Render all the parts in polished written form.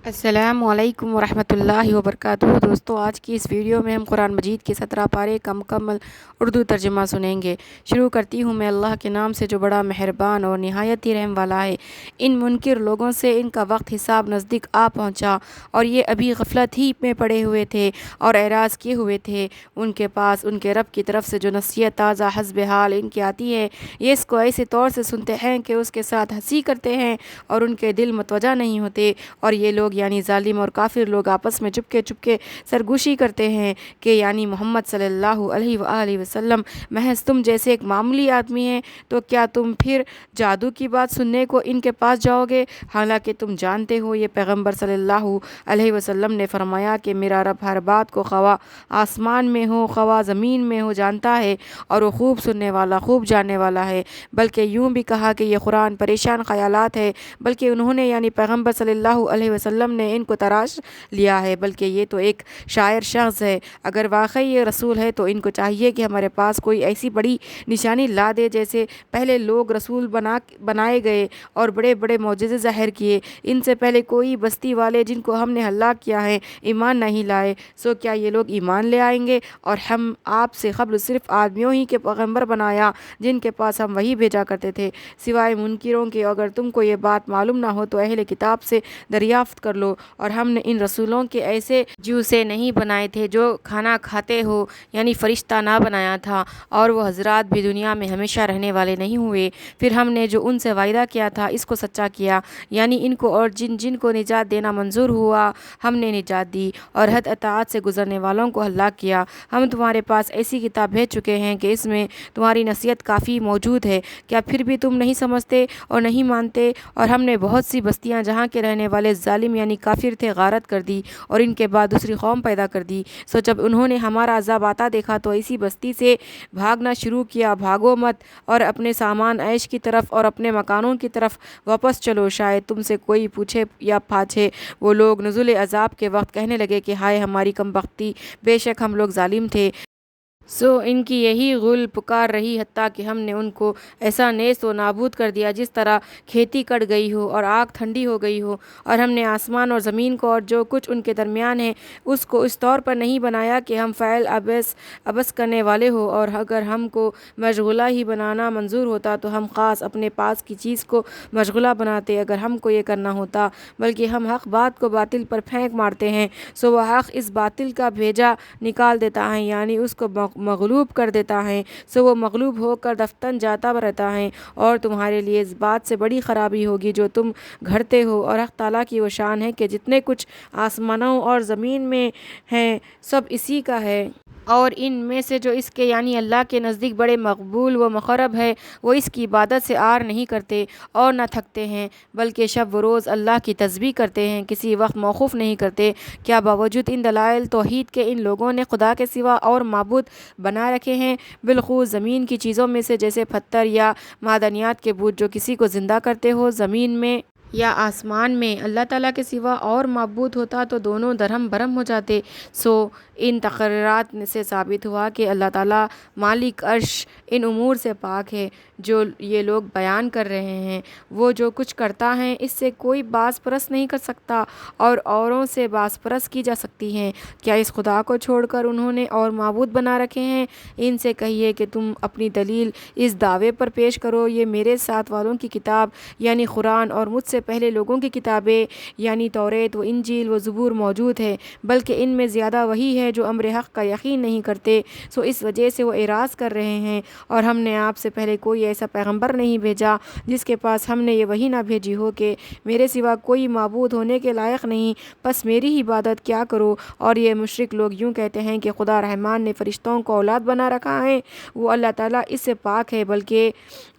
السلام علیکم ورحمۃ اللہ وبرکاتہ۔ دوستو، آج کی اس ویڈیو میں ہم قرآن مجید کے 17 پارے کا مکمل اردو ترجمہ سنیں گے۔ شروع کرتی ہوں میں اللہ کے نام سے جو بڑا مہربان اور نہایت ہی رحم والا ہے۔ ان منکر لوگوں سے ان کا وقت حساب نزدیک آ پہنچا اور یہ ابھی غفلت ہی میں پڑے ہوئے تھے اور اعراض کیے ہوئے تھے۔ ان کے پاس ان کے رب کی طرف سے جو نصیحت تازہ حسب حال ان کی آتی ہے، یہ اس کو ایسے طور سے سنتے ہیں کہ اس کے ساتھ ہنسی کرتے ہیں اور ان کے دل متوجہ نہیں ہوتے، اور یہ لوگ یعنی ظالم اور کافر لوگ آپس میں چپکے سرگوشی کرتے ہیں کہ یعنی محمد صلی اللہ علیہ وآلہ وسلم محض تم جیسے ایک معمولی آدمی ہیں، تو کیا تم پھر جادو کی بات سننے کو ان کے پاس جاؤ گے؟ حالانکہ تم جانتے ہو یہ پیغمبر صلی اللہ علیہ وسلم نے فرمایا کہ میرا رب ہر بات کو خواہ آسمان میں ہو خواہ زمین میں ہو جانتا ہے، اور وہ خوب سننے والا خوب جاننے والا ہے۔ بلکہ یوں بھی کہا کہ یہ قرآن پریشان خیالات ہے، بلکہ انہوں نے یعنی پیغمبر صلی اللہ علیہ وسلم نے ان کو تراش لیا ہے، بلکہ یہ تو ایک شاعر شخص ہے۔ اگر واقعی یہ رسول ہے تو ان کو چاہیے کہ ہمارے پاس کوئی ایسی بڑی نشانی لا دے جیسے پہلے لوگ رسول بنائے گئے اور بڑے بڑے معجزے ظاہر کیے۔ ان سے پہلے کوئی بستی والے جن کو ہم نے ہلاک کیا ہے ایمان نہیں لائے، سو کیا یہ لوگ ایمان لے آئیں گے؟ اور ہم آپ سے قبل صرف آدمیوں ہی کے پیغمبر بنایا جن کے پاس ہم وحی بھیجا کرتے تھے، سوائے منکروں کے۔ اگر تم کو یہ بات معلوم نہ ہو تو اہل کتاب سے دریافت کر لو، اور ہم نے ان رسولوں کے ایسے جو سے نہیں بنائے تھے جو کھانا کھاتے ہو، یعنی فرشتہ نہ بنایا تھا، اور وہ حضرات بھی دنیا میں ہمیشہ رہنے والے نہیں ہوئے۔ پھر ہم نے جو ان سے وعدہ کیا تھا اس کو سچا کیا، یعنی ان کو اور جن کو نجات دینا منظور ہوا ہم نے نجات دی، اور حد اطاعت سے گزرنے والوں کو ہلاک کیا۔ ہم تمہارے پاس ایسی کتاب بھیج چکے ہیں کہ اس میں تمہاری نصیحت کافی موجود ہے، کیا پھر بھی تم نہیں سمجھتے اور نہیں مانتے؟ اور ہم نے بہت سی بستیاں جہاں کے رہنے والے ظالم یعنی کافر تھے غارت کر دی، اور ان کے بعد دوسری قوم پیدا کر دی۔ سو جب انہوں نے ہمارا عذاب آتا دیکھا تو اسی بستی سے بھاگنا شروع کیا۔ بھاگو مت، اور اپنے سامان عیش کی طرف اور اپنے مکانوں کی طرف واپس چلو، شاید تم سے کوئی پوچھے یا پاچھے۔ وہ لوگ نزول عذاب کے وقت کہنے لگے کہ ہائے ہماری کم بختی، بے شک ہم لوگ ظالم تھے۔ سو ان کی یہی غل پکار رہی حتیٰ کہ ہم نے ان کو ایسا نیست و نابود کر دیا جس طرح کھیتی کٹ گئی ہو اور آگ ٹھنڈی ہو گئی ہو، اور ہم نے آسمان اور زمین کو اور جو کچھ ان کے درمیان ہے اس کو اس طور پر نہیں بنایا کہ ہم فعل عبث کرنے والے ہو، اور اگر ہم کو مشغولہ ہی بنانا منظور ہوتا تو ہم خاص اپنے پاس کی چیز کو مشغولہ بناتے اگر ہم کو یہ کرنا ہوتا، بلکہ ہم حق بات کو باطل پر پھینک مارتے ہیں، سو وہ حق اس باطل کا بھیجا نکال دیتا ہے، یعنی اس کو مغلوب کر دیتا ہے، سو وہ مغلوب ہو کر دفتن جاتا رہتا ہے۔ اور تمہارے لیے اس بات سے بڑی خرابی ہوگی جو تم گھڑتے ہو، اور حق تعالیٰ کی وہ شان ہے کہ جتنے کچھ آسمانوں اور زمین میں ہیں سب اسی کا ہے، اور ان میں سے جو اس کے یعنی اللہ کے نزدیک بڑے مقبول و مقرب ہے وہ اس کی عبادت سے عار نہیں کرتے اور نہ تھکتے ہیں، بلکہ شب و روز اللہ کی تسبیح کرتے ہیں، کسی وقت موقوف نہیں کرتے۔ کیا باوجود ان دلائل توحید کے ان لوگوں نے خدا کے سوا اور معبود بنا رکھے ہیں، بالخصوص زمین کی چیزوں میں سے جیسے پتھر یا معدنیات کے بت جو کسی کو زندہ کرتے ہو؟ زمین میں یا آسمان میں اللہ تعالیٰ کے سوا اور معبود ہوتا تو دونوں درہم برہم ہو جاتے۔ سو ان تقریرات سے ثابت ہوا کہ اللہ تعالیٰ مالک عرش ان امور سے پاک ہے جو یہ لوگ بیان کر رہے ہیں۔ وہ جو کچھ کرتا ہے اس سے کوئی باز پرست نہیں کر سکتا، اور اوروں سے باز پرست کی جا سکتی ہیں۔ کیا اس خدا کو چھوڑ کر انہوں نے اور معبود بنا رکھے ہیں؟ ان سے کہیے کہ تم اپنی دلیل اس دعوے پر پیش کرو، یہ میرے ساتھ والوں کی کتاب یعنی قرآن اور مجھ سے پہلے لوگوں کی کتابیں یعنی توریت و انجیل و زبور موجود ہے، بلکہ ان میں زیادہ وہی ہے جو امر حق کا یقین نہیں کرتے، سو اس وجہ سے وہ اعراض کر رہے ہیں۔ اور ہم نے آپ سے پہلے کوئی ایسا پیغمبر نہیں بھیجا جس کے پاس ہم نے یہ وحی نہ بھیجی ہو کہ میرے سوا کوئی معبود ہونے کے لائق نہیں، بس میری ہی عبادت کیا کرو۔ اور یہ مشرک لوگ یوں کہتے ہیں کہ خدا رحمان نے فرشتوں کو اولاد بنا رکھا ہے، وہ اللہ تعالیٰ اس سے پاک ہے، بلکہ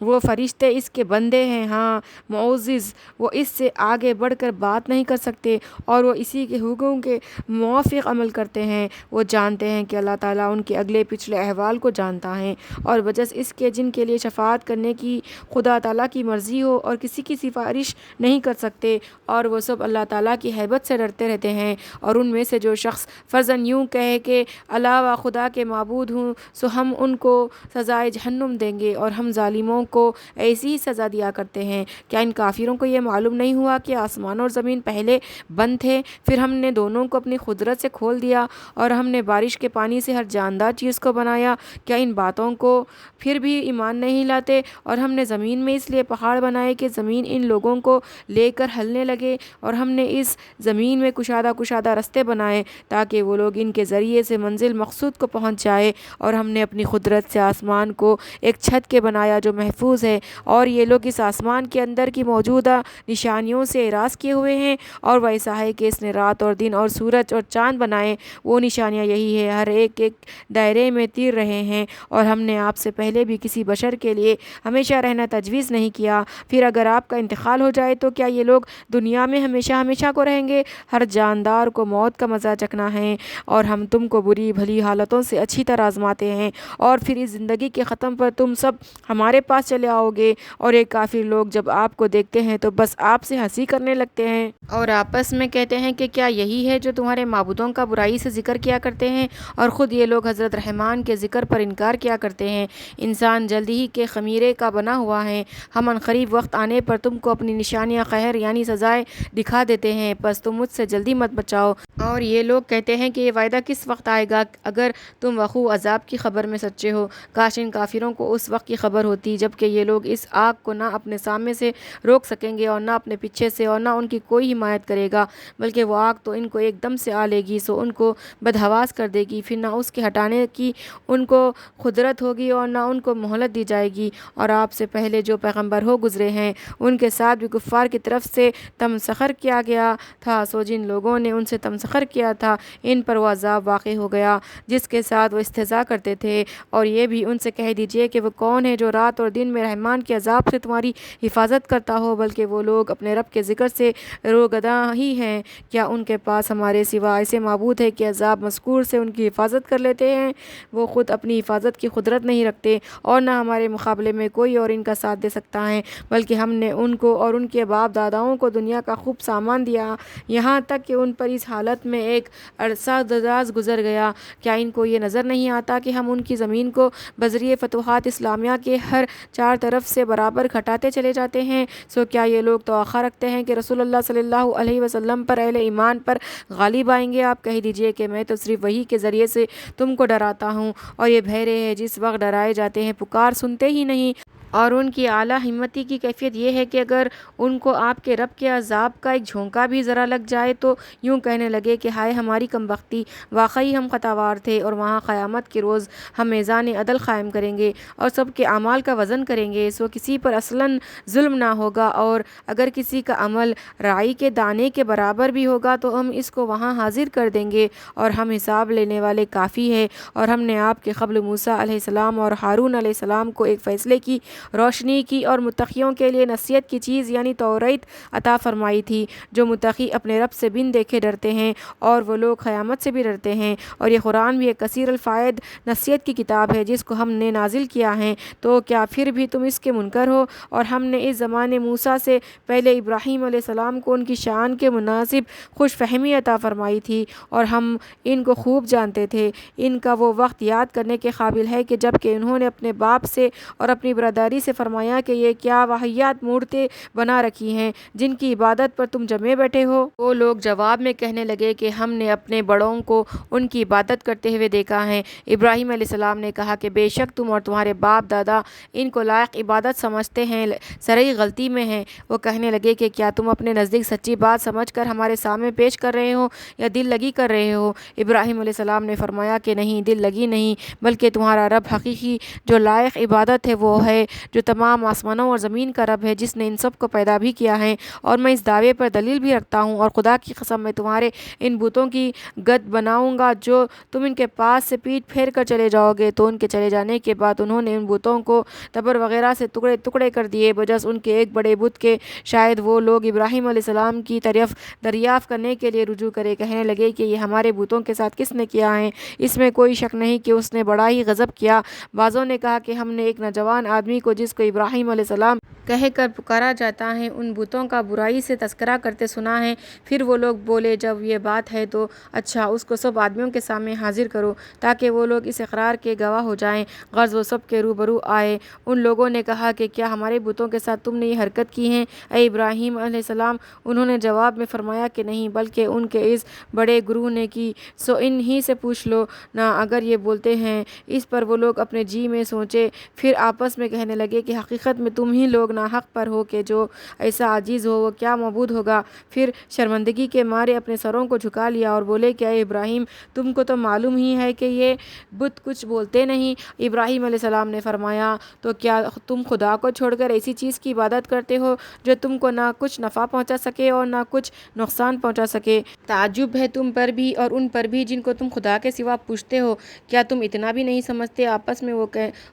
وہ فرشتے اس کے بندے ہیں، ہاں معزز، وہ اس سے آگے بڑھ کر بات نہیں کر سکتے، اور وہ اسی کے حکم کے موافق عمل کرتے ہیں۔ وہ جانتے ہیں کہ اللہ تعالیٰ ان کے اگلے پچھلے احوال کو جانتا ہے، اور بجز اس کے جن کے لیے شفاعت کرنے کی خدا تعالیٰ کی مرضی ہو اور کسی کی سفارش نہیں کر سکتے، اور وہ سب اللہ تعالیٰ کی ہیبت سے ڈرتے رہتے ہیں۔ اور ان میں سے جو شخص فرضاً یوں کہے کہ علاوہ خدا کے معبود ہوں، سو ہم ان کو سزائے جہنم دیں گے، اور ہم ظالموں کو ایسی ہی سزا دیا کرتے ہیں۔ کیا ان کافروں کو یہ معلوم نہیں ہوا کہ آسمان اور زمین پہلے بند تھے، پھر ہم نے دونوں کو اپنی قدرت سے کھول دیا اور ہم نے بارش کے پانی سے ہر جاندار چیز کو بنایا؟ کیا ان باتوں کو پھر بھی ایمان نہیں لاتے؟ اور ہم نے زمین میں اس لیے پہاڑ بنائے کہ زمین ان لوگوں کو لے کر ہلنے لگے، اور ہم نے اس زمین میں کشادہ کشادہ رستے بنائے تاکہ وہ لوگ ان کے ذریعے سے منزل مقصود کو پہنچ جائے، اور ہم نے اپنی قدرت سے آسمان کو ایک چھت کے بنایا جو محفوظ ہے، اور یہ لوگ اس آسمان کے اندر کی موجودہ نشانیوں سے اعراض کیے ہوئے ہیں، اور وہ ایسا ہے کہ اس نے رات اور دن اور سورج اور چاند بنائے، وہ نشانیاں یہی ہے، ہر ایک ایک دائرے میں تیر رہے ہیں، اور ہم نے آپ سے پہلے بھی کسی بشر کے لیے ہمیشہ رہنا تجویز نہیں کیا، پھر اگر آپ کا انتقال ہو جائے تو کیا یہ لوگ دنیا میں ہمیشہ ہمیشہ کو رہیں گے؟ ہر جاندار کو موت کا مزہ چکھنا ہے، اور ہم تم کو بری بھلی حالتوں سے اچھی طرح آزماتے ہیں، اور پھر اس زندگی کے ختم پر تم سب ہمارے پاس چلے آؤ گے، اور یہ کافر لوگ جب آپ کو دیکھتے ہیں تو بس آپ سے ہنسی کرنے لگتے ہیں اور آپس میں کہتے ہیں کہ کیا یہی ہے جو تمہارے معبودوں کا برائی سے ذکر کیا کرتے ہیں، اور خود یہ لوگ حضرت رحمان کے ذکر پر انکار کیا کرتے ہیں۔ انسان جلدی ہی کے خمیرے کا بنا ہوا ہے، ہم عنقریب وقت آنے پر تم کو اپنی نشانیاں قہر یعنی سزائیں دکھا دیتے ہیں، بس تم مجھ سے جلدی مت بچاؤ۔ اور یہ لوگ کہتے ہیں کہ یہ وعدہ کس وقت آئے گا اگر تم وقوع عذاب کی خبر میں سچے ہو؟ کاش ان کافروں کو اس وقت کی خبر ہوتی جبکہ یہ لوگ اس آگ کو نہ اپنے سامنے سے روک سکیں گے اور نہ اپنے پیچھے سے، اور نہ ان کی کوئی حمایت کرے گا، بلکہ وہ آگ تو ان کو ایک دم سے آ لے گی، سو ان کو بدحواس کر دے گی، پھر نہ اس کے ہٹانے کی ان کو قدرت ہوگی اور نہ ان کو مہلت دی جائے گی۔ اور آپ سے پہلے جو پیغمبر ہو گزرے ہیں ان کے ساتھ بھی کفار کی طرف سے تمسخر کیا گیا تھا، سو جن لوگوں نے ان سے تمسخر کیا تھا ان پر وہ عذاب واقع ہو گیا جس کے ساتھ وہ استہزاء کرتے تھے۔ اور یہ بھی ان سے کہہ دیجئے کہ وہ کون ہے جو رات اور دن میں رحمان کے عذاب سے تمہاری حفاظت کرتا ہو، بلکہ وہ لوگ اپنے رب کے ذکر سے روگرداں ہی ہیں۔ کیا ان کے پاس ہمارے سوا ایسے معبود ہے کہ عذاب مذکور سے ان کی حفاظت کر لیتے ہیں؟ وہ خود اپنی حفاظت کی قدرت نہیں رکھتے اور نہ ہمارے مقابلے میں کوئی اور ان کا ساتھ دے سکتا ہے، بلکہ ہم نے ان کو اور ان کے باپ داداؤں کو دنیا کا خوب سامان دیا یہاں تک کہ ان پر اس حالت میں ایک عرصہ دراز گزر گیا۔ کیا ان کو یہ نظر نہیں آتا کہ ہم ان کی زمین کو بذریعہ فتوحات اسلامیہ کے ہر چار طرف سے برابر گھٹاتے چلے جاتے ہیں؟ سو کیا یہ لوگ توقع رکھتے ہیں کہ رسول اللہ صلی اللہ علیہ وسلم پر اہل ایمان پر غالب آئیں گے؟ آپ کہہ دیجئے کہ میں تو صرف وحی کے ذریعے سے تم کو ڈراتا ہوں، اور یہ بہرے ہیں جس وقت ڈرائے جاتے ہیں پکار سنتے ہی نہیں۔ اور ان کی اعلیٰ ہمتی کی کیفیت یہ ہے کہ اگر ان کو آپ کے رب کے عذاب کا ایک جھونکا بھی ذرا لگ جائے تو یوں کہنے لگے کہ ہائے ہماری کم بختی، واقعی ہم خطاوار تھے، اور وہاں قیامت کے روز ہم میزان عدل قائم کریں گے اور سب کے اعمال کا وزن کریں گے، سو کسی پر اصلاً ظلم نہ ہوگا، اور اگر کسی کا عمل رائی کے دانے کے برابر بھی ہوگا تو ہم اس کو وہاں حاضر کر دیں گے، اور ہم حساب لینے والے کافی ہے۔ اور ہم نے آپ کے قبل موسیٰ علیہ السلام اور ہارون علیہ السلام کو ایک فیصلے کی روشنی کی اور متقیوں کے لیے نصیحت کی چیز یعنی توریت عطا فرمائی تھی، جو متقی اپنے رب سے بن دیکھے ڈرتے ہیں اور وہ لوگ قیامت سے بھی ڈرتے ہیں۔ اور یہ قرآن بھی ایک کثیر الفوائد نصیحت کی کتاب ہے جس کو ہم نے نازل کیا ہے، تو کیا پھر بھی تم اس کے منکر ہو؟ اور ہم نے اس زمانے موسیٰ سے پہلے ابراہیم علیہ السلام کو ان کی شان کے مناسب خوش فہمی عطا فرمائی تھی، اور ہم ان کو خوب جانتے تھے۔ ان کا وہ وقت یاد کرنے کے قابل ہے کہ جب کہ انہوں نے اپنے باپ سے اور اپنی برادری سے فرمایا کہ یہ کیا واہیات مورتیں بنا رکھی ہیں جن کی عبادت پر تم جمے بیٹھے ہو؟ وہ لوگ جواب میں کہنے لگے کہ ہم نے اپنے بڑوں کو ان کی عبادت کرتے ہوئے دیکھا ہے۔ ابراہیم علیہ السلام نے کہا کہ بے شک تم اور تمہارے باپ دادا ان کو لائق عبادت سمجھتے ہیں، سرئی غلطی میں ہیں۔ وہ کہنے لگے کہ کیا تم اپنے نزدیک سچی بات سمجھ کر ہمارے سامنے پیش کر رہے ہو یا دل لگی کر رہے ہو؟ ابراہیم علیہ السلام نے فرمایا کہ نہیں، دل لگی نہیں، بلکہ تمہارا رب حقیقی جو لائق عبادت ہے وہ ہے جو تمام آسمانوں اور زمین کا رب ہے، جس نے ان سب کو پیدا بھی کیا ہے، اور میں اس دعوے پر دلیل بھی رکھتا ہوں، اور خدا کی قسم میں تمہارے ان بتوں کی گد بناؤں گا جو تم ان کے پاس سے پیٹ پھیر کر چلے جاؤ گے۔ تو ان کے چلے جانے کے بعد انہوں نے ان بتوں کو تبر وغیرہ سے ٹکڑے ٹکڑے کر دیے بجز ان کے ایک بڑے بت کے۔ شاید وہ لوگ ابراہیم علیہ السلام کی طرف دریافت کرنے کے لیے رجوع کرے، کہنے لگے کہ یہ ہمارے بتوں کے ساتھ کس نے کیا ہے؟ اس میں کوئی شک نہیں کہ اس نے بڑا ہی غضب کیا۔ بعضوں نے کہا کہ ہم نے ایک نوجوان آدمی کو جس کو ابراہیم علیہ السلام کہہ کر پکارا جاتا ہے ان بتوں کا برائی سے تذکرہ کرتے سنا ہے۔ پھر وہ لوگ بولے جب یہ بات ہے تو اچھا اس کو سب آدمیوں کے سامنے حاضر کرو تاکہ وہ لوگ اس اقرار کے گواہ ہو جائیں۔ غرض وہ سب کے روبرو آئے۔ ان لوگوں نے کہا کہ کیا ہمارے بتوں کے ساتھ تم نے یہ حرکت کی ہے اے ابراہیم علیہ السلام؟ انہوں نے جواب میں فرمایا کہ نہیں بلکہ ان کے اس بڑے گروہ نے کی، سو ان ہی سے پوچھ لو نا اگر یہ بولتے ہیں۔ اس پر وہ لوگ اپنے جی میں سوچے، پھر آپس میں کہنے لگے کہ حقیقت میں تم ہی لوگ ناحق پر ہو کہ جو ایسا عاجز ہو وہ کیا معبود ہوگا۔ پھر شرمندگی کے مارے اپنے سروں کو جھکا لیا اور بولے کہ اے ابراہیم تم کو تو معلوم ہی ہے کہ یہ بت کچھ بولتے نہیں۔ ابراہیم علیہ السلام نے فرمایا تو کیا تم خدا کو چھوڑ کر ایسی چیز کی عبادت کرتے ہو جو تم کو نہ کچھ نفع پہنچا سکے اور نہ کچھ نقصان پہنچا سکے؟ تعجب ہے تم پر بھی اور ان پر بھی جن کو تم خدا کے سوا پوچھتے ہو، کیا تم اتنا بھی نہیں سمجھتے؟ آپس میں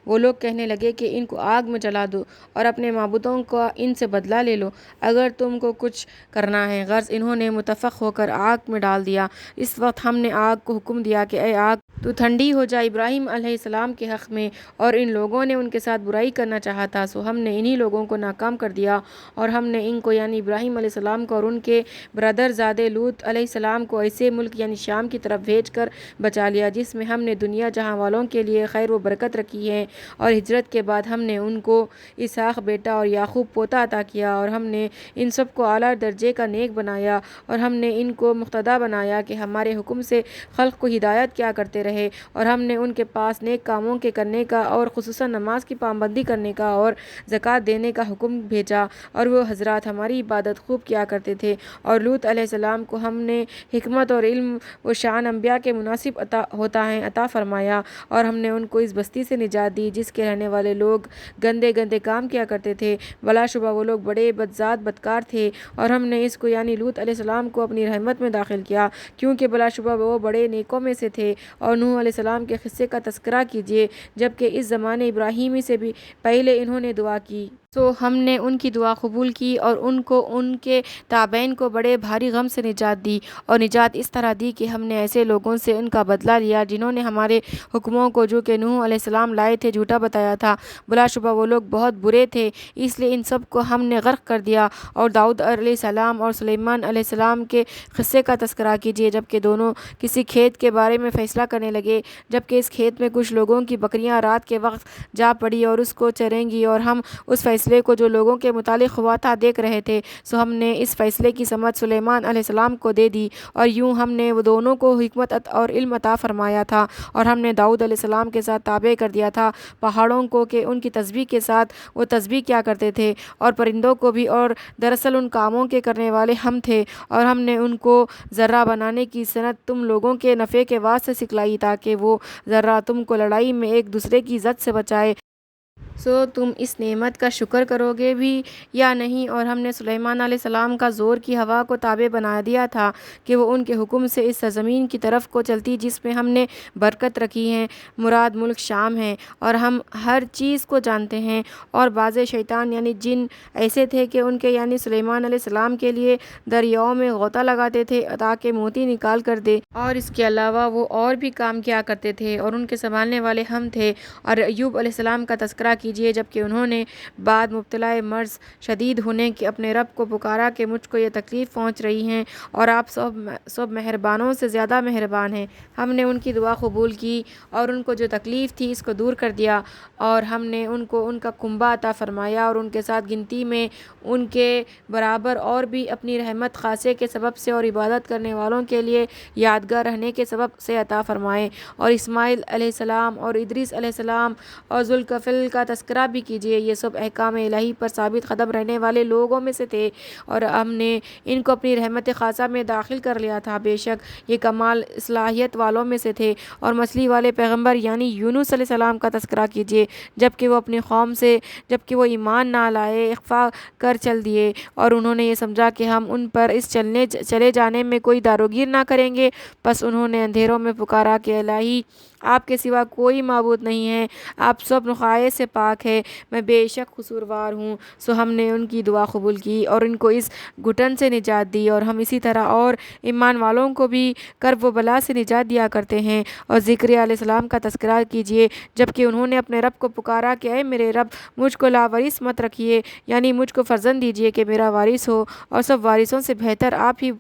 وہ لوگ کہنے لگے کہ ان کو آگ میں جلا دو اور اپنے معبودوں کا ان سے بدلہ لے لو اگر تم کو کچھ کرنا ہے۔ غرض انہوں نے متفق ہو کر آگ میں ڈال دیا۔ اس وقت ہم نے آگ کو حکم دیا کہ اے آگ تو ٹھنڈی ہو جا ابراہیم علیہ السلام کے حق میں، اور ان لوگوں نے ان کے ساتھ برائی کرنا چاہا تھا سو ہم نے انہی لوگوں کو ناکام کر دیا، اور ہم نے ان کو یعنی ابراہیم علیہ السلام کو اور ان کے برادر زادے لوط علیہ السلام کو ایسے ملک یعنی شام کی طرف بھیج کر بچا لیا جس میں ہم نے دنیا جہاں والوں کے لیے خیر و برکت رکھی ہے، اور ہجرت کے بعد ہم نے ان کو اسحاق بیٹا اور یعقوب پوتا عطا کیا، اور ہم نے ان سب کو اعلیٰ درجے کا نیک بنایا، اور ہم نے ان کو مقتدا بنایا کہ ہمارے حکم سے خلق کو ہدایت کیا کرتے رہے، اور ہم نے ان کے پاس نیک کاموں کے کرنے کا اور خصوصاً نماز کی پابندی کرنے کا اور زکوٰۃ دینے کا حکم بھیجا، اور وہ حضرات ہماری عبادت خوب کیا کرتے تھے۔ اور لوط علیہ السلام کو ہم نے حکمت اور علم و شان انبیاء کے مناسب ہوتا ہے عطا فرمایا، اور ہم نے ان کو اس بستی سے نجات دی جس کے رہنے والے لوگ گندے گندے کام کیا کرتے تھے، بلا شبہ وہ لوگ بڑے بدذات بدکار تھے، اور ہم نے اس کو یعنی لوط علیہ السلام کو اپنی رحمت میں داخل کیا کیونکہ بلا شبہ وہ بڑے نیکوں میں سے تھے۔ اور نوح علیہ السلام کے قصے کا تذکرہ کیجیے، جبکہ اس زمانے ابراہیمی سے بھی پہلے انہوں نے دعا کی تو ہم نے ان کی دعا قبول کی اور ان کو ان کے تابعین کو بڑے بھاری غم سے نجات دی، اور نجات اس طرح دی کہ ہم نے ایسے لوگوں سے ان کا بدلہ لیا جنہوں نے ہمارے حکموں کو جو کہ نوح علیہ السلام لائے تھے جھوٹا بتایا تھا۔ بلا شبہ وہ لوگ بہت برے تھے، اس لیے ان سب کو ہم نے غرق کر دیا۔ اور داؤد علیہ السلام اور سلیمان علیہ السلام کے قصے کا تذکرہ کیجیے، جبکہ دونوں کسی کھیت کے بارے میں فیصلہ کرنے لگے، جبکہ اس کھیت میں کچھ لوگوں کی بکریاں رات کے وقت جا پڑی اور اس کو چریں گی، اور ہم اس فیصلے کو جو لوگوں کے متعلق ہوا تھا دیکھ رہے تھے، سو ہم نے اس فیصلے کی سمجھ سلیمان علیہ السلام کو دے دی، اور یوں ہم نے وہ دونوں کو حکمت اور علم عطا فرمایا تھا۔ اور ہم نے داؤد علیہ السلام کے ساتھ تابع کر دیا تھا پہاڑوں کو کہ ان کی تسبیح کے ساتھ وہ تسبیح کیا کرتے تھے، اور پرندوں کو بھی، اور دراصل ان کاموں کے کرنے والے ہم تھے، اور ہم نے ان کو ذرہ بنانے کی صنعت تم لوگوں کے نفع کے واسطے سکھلائی تاکہ وہ ذرہ تم کو لڑائی میں ایک دوسرے کی زد سے بچائے، سو تم اس نعمت کا شکر کرو گے بھی یا نہیں۔ اور ہم نے سلیمان علیہ السلام کا زور کی ہوا کو تابع بنا دیا تھا کہ وہ ان کے حکم سے اس سرزمین کی طرف کو چلتی جس میں ہم نے برکت رکھی ہے، مراد ملک شام ہے، اور ہم ہر چیز کو جانتے ہیں۔ اور بعض شیطان یعنی جن ایسے تھے کہ ان کے یعنی سلیمان علیہ السلام کے لیے دریاؤں میں غوطہ لگاتے تھے تاکہ موتی نکال کر دے، اور اس کے علاوہ وہ اور بھی کام کیا کرتے تھے، اور ان کے سنبھالنے والے ہم تھے۔ اور ایوب علیہ السلام کا تذکرہ کیجیے، جبکہ انہوں نے بعد مبتلا مرض شدید ہونے کے اپنے رب کو پکارا کہ مجھ کو یہ تکلیف پہنچ رہی ہے اور آپ سب مہربانوں سے زیادہ مہربان ہیں۔ ہم نے ان کی دعا قبول کی اور ان کو جو تکلیف تھی اس کو دور کر دیا، اور ہم نے ان کو ان کا کنبہ عطا فرمایا اور ان کے ساتھ گنتی میں ان کے برابر اور بھی اپنی رحمت خاصے کے سبب سے اور عبادت کرنے والوں کے لیے یادگار رہنے کے سبب سے عطا فرمائے۔ اور اسماعیل علیہ السلام اور ادریس علیہ السلام اور ذوالکفل کا تذکرہ بھی کیجیے، یہ سب احکام الہی پر ثابت قدم رہنے والے لوگوں میں سے تھے، اور ہم نے ان کو اپنی رحمت خاصہ میں داخل کر لیا تھا۔ بے شک یہ کمال صلاحیت والوں میں سے تھے۔ اور مچھلی والے پیغمبر یعنی یونس علیہ السلام کا تذکرہ کیجیے، جبکہ وہ اپنی قوم سے جبکہ وہ ایمان نہ لائے اغوا کر چل دیے، اور انہوں نے یہ سمجھا کہ ہم ان پر اس چلے جانے میں کوئی داروگیر نہ کریں گے، پس انہوں نے اندھیروں میں پکارا کہ الہی آپ کے سوا کوئی معبود نہیں ہے، آپ سب نقائص سے پاک ہے، میں بے شک قصوروار ہوں۔ سو ہم نے ان کی دعا قبول کی اور ان کو اس گھٹن سے نجات دی، اور ہم اسی طرح اور ایمان والوں کو بھی کرب و بلا سے نجات دیا کرتے ہیں۔ اور زکریا علیہ السلام کا تذکرہ کیجئے، جبکہ انہوں نے اپنے رب کو پکارا کہ اے میرے رب، مجھ کو لاوارث مت رکھیے، یعنی مجھ کو فرزند دیجئے کہ میرا وارث ہو، اور سب وارثوں سے بہتر آپ ہی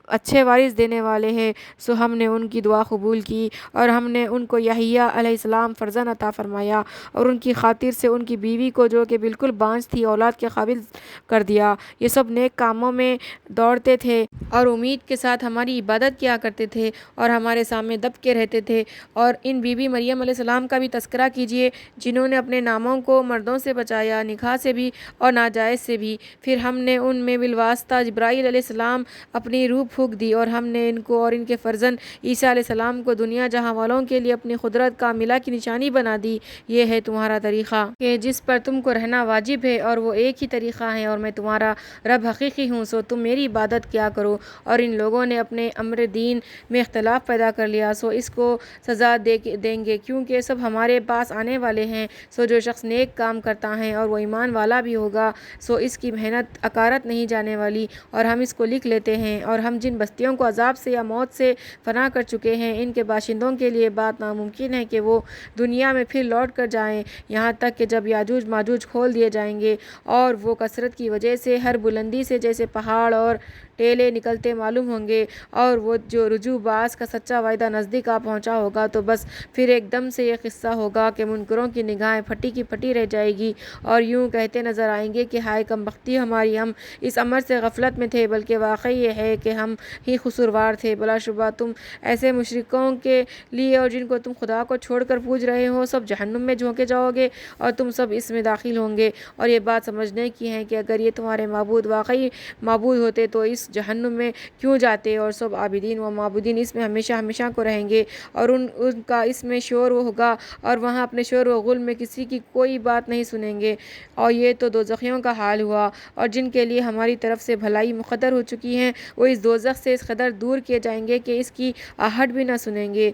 اچھے وارث دینے والے ہیں۔ سو ہم نے ان کی دعا قبول کی اور ہم نے ان کو یحییٰ علیہ السلام فرزند عطا فرمایا، اور ان کی خاطر سے ان کی بیوی کو جو کہ بالکل بانجھ تھی اولاد کے قابل کر دیا۔ یہ سب نیک کاموں میں دوڑتے تھے اور امید کے ساتھ ہماری عبادت کیا کرتے تھے اور ہمارے سامنے دب کے رہتے تھے۔ اور ان بی بی مریم علیہ السلام کا بھی تذکرہ کیجئے، جنہوں نے اپنے ناموں کو مردوں سے بچایا، نکاح سے بھی اور ناجائز سے بھی۔ پھر ہم نے ان میں بالواسطہ جبرائیل علیہ السلام اپنی روح پھونک دی، اور ہم نے ان کو اور ان کے فرزند عیسیٰ علیہ السلام کو دنیا جہاں والوں کے لیے اپنی قدرت کاملہ کی نشانی بنا دی۔ یہ ہے تمہارا طریقہ کہ جس پر تم کو رہنا واجب ہے، اور وہ ایک ہی طریقہ ہے، اور میں تمہارا رب حقیقی ہوں، سو تم میری عبادت کیا کرو۔ اور ان لوگوں نے اپنے امر دین میں اختلاف پیدا کر لیا، سو اس کو سزا دیں گے، کیونکہ سب ہمارے پاس آنے والے ہیں۔ سو جو شخص نیک کام کرتا ہے اور وہ ایمان والا بھی ہوگا، سو اس کی محنت اکارت نہیں جانے والی، اور ہم اس کو لکھ لیتے ہیں۔ اور ہم جن بستیوں کو عذاب سے یا موت سے فنا کر چکے ہیں، ان کے باشندوں کے لیے بات ناممکن ہے کہ وہ دنیا میں پھر لوٹ کر جائیں، یہاں تک کہ جب یاجوج ماجوج کھول دیے جائیں گے، اور وہ کثرت کی وجہ سے ہر بلندی سے جیسے پہاڑ اور ٹیلے نکلتے معلوم ہوں گے، اور وہ جو رجوع باز کا سچا وعدہ نزدیک آ پہنچا ہوگا، تو بس پھر ایک دم سے یہ قصہ ہوگا کہ منکروں کی نگاہیں پھٹی کی پھٹی رہ جائے گی، اور یوں کہتے نظر آئیں گے کہ ہائے کم بختی ہماری، ہم اس امر سے غفلت میں تھے، بلکہ واقعی یہ ہے کہ ہم ہی قصوروار تھے۔ بلا شبہ تم ایسے مشرکوں کے لیے اور جن کو تم خدا کو چھوڑ کر پوج رہے ہو، سب جہنم میں جھونکے جاؤ گے، اور تم سب اس میں داخل ہوں گے۔ اور یہ بات سمجھنے کی ہے کہ اگر یہ تمہارے معبود واقعی معبود ہوتے تو اس جہنم میں کیوں جاتے، اور سب عابدین و معبودین اس میں ہمیشہ ہمیشہ کو رہیں گے، اور ان کا اس میں شور ہوگا، اور وہاں اپنے شور و غل میں کسی کی کوئی بات نہیں سنیں گے۔ اور یہ تو دوزخیوں کا حال ہوا، اور جن کے لیے ہماری طرف سے بھلائی مقدر ہو چکی ہے، وہ اس دوزخ سے اس قدر دور کیے جائیں گے کہ اس کی آہٹ بھی نہ سنیں گے،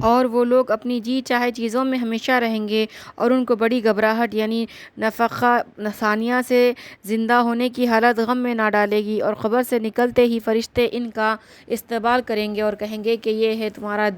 اور وہ لوگ اپنی جی چاہے چیزوں میں ہمیشہ رہیں گے، اور ان کو بڑی گھبراہٹ یعنی نفخہ ثانیہ سے زندہ ہونے کی حالت غم میں نہ ڈالے گی، اور قبر سے نکلتے ہی فرشتے ان کا استقبال کریں گے اور کہیں گے کہ یہ ہے تمہارا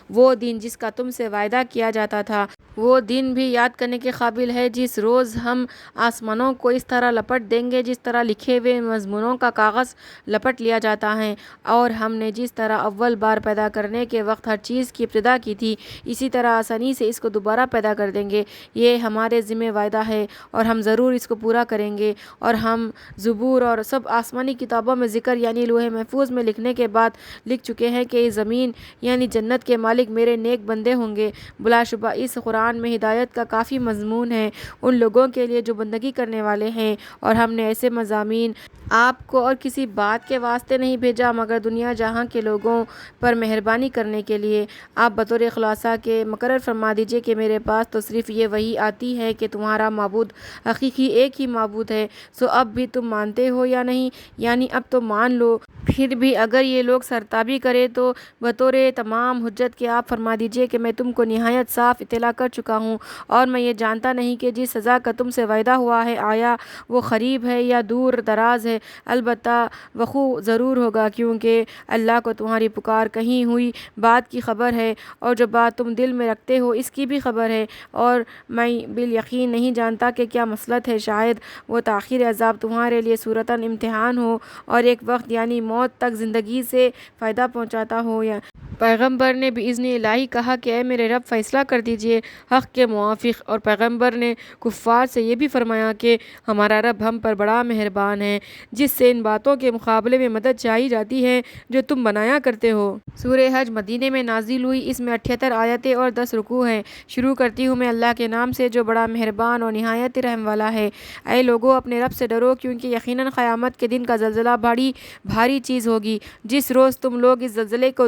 وہ دن جس کا تم سے وعدہ کیا جاتا تھا۔ وہ دن بھی یاد کرنے کے قابل ہے جس روز ہم آسمانوں کو اس طرح لپٹ دیں گے جس طرح لکھے ہوئے مضمونوں کا کاغذ لپٹ لیا جاتا ہے، اور ہم نے جس طرح اول بار پیدا کرنے کے وقت ہر چیز کی ابتدا کی تھی، اسی طرح آسانی سے اس کو دوبارہ پیدا کر دیں گے۔ یہ ہمارے ذمہ وعدہ ہے، اور ہم ضرور اس کو پورا کریں گے۔ اور ہم زبور اور سب آسمانی کتابوں میں ذکر یعنی لوح محفوظ میں لکھنے کے بعد لکھ چکے ہیں کہ اس زمین یعنی جنت کے مالک میرے نیک بندے ہوں گے۔ بلا شبہ اس قرآن میں ہدایت کا کافی مضمون ہے ان لوگوں کے لیے جو بندگی کرنے والے ہیں، اور ہم نے ایسے مضامین آپ کو اور کسی بات کے واسطے نہیں بھیجا مگر دنیا جہاں کے لوگوں پر مہربانی کرنے کے لیے۔ آپ بطور خلاصہ کے مقرر فرما دیجئے کہ میرے پاس تو صرف یہ وحی آتی ہے کہ تمہارا معبود حقیقی ایک ہی معبود ہے، سو اب بھی تم مانتے ہو یا نہیں؟ یعنی اب تو مان لو۔ پھر بھی اگر یہ لوگ سرتابی کرے تو بطور تمام حجت کے آپ فرما دیجئے کہ میں تم کو نہایت صاف اطلاع کر چکا ہوں، اور میں یہ جانتا نہیں کہ جس سزا کا تم سے وعدہ ہوا ہے آیا وہ قریب ہے یا دور دراز ہے، البتہ وقوع ضرور ہوگا، کیونکہ اللہ کو تمہاری پکار کہی ہوئی بات کی خبر ہے، اور جو بات تم دل میں رکھتے ہو اس کی بھی خبر ہے، اور میں بالیقین نہیں جانتا کہ کیا مصلحت ہے، شاید وہ تاخیر عذاب تمہارے لیے صورتاً امتحان ہو، اور ایک وقت یعنی موت تک زندگی سے فائدہ پہنچاتا ہو۔ یا پیغمبر نے باذن الہی کہا کہ اے میرے رب فیصلہ کر دیجئے حق کے موافق، اور پیغمبر نے کفار سے یہ بھی فرمایا کہ ہمارا رب ہم پر بڑا مہربان ہے، جس سے ان باتوں کے مقابلے میں مدد چاہی جاتی ہے جو تم بنایا کرتے ہو۔ سورہ حج مدینے میں نازل ہوئی، اس میں 78 آیتیں اور 10 رکوع ہیں۔ شروع کرتی ہوں میں اللہ کے نام سے جو بڑا مہربان اور نہایت رحم والا ہے۔ اے لوگو اپنے رب سے ڈرو، کیونکہ یقیناً قیامت کے دن کا زلزلہ بڑی بھاری چیز ہوگی۔ جس روز تم لوگ اس زلزلے کو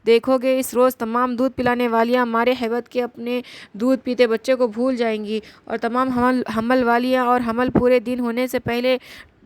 دیکھو گے، اس روز تمام دودھ پلانے والیاں مارے ہیبت کے اپنے دودھ پیتے بچے کو بھول جائیں گی، اور تمام حمل والیاں اور حمل پورے دن ہونے سے پہلے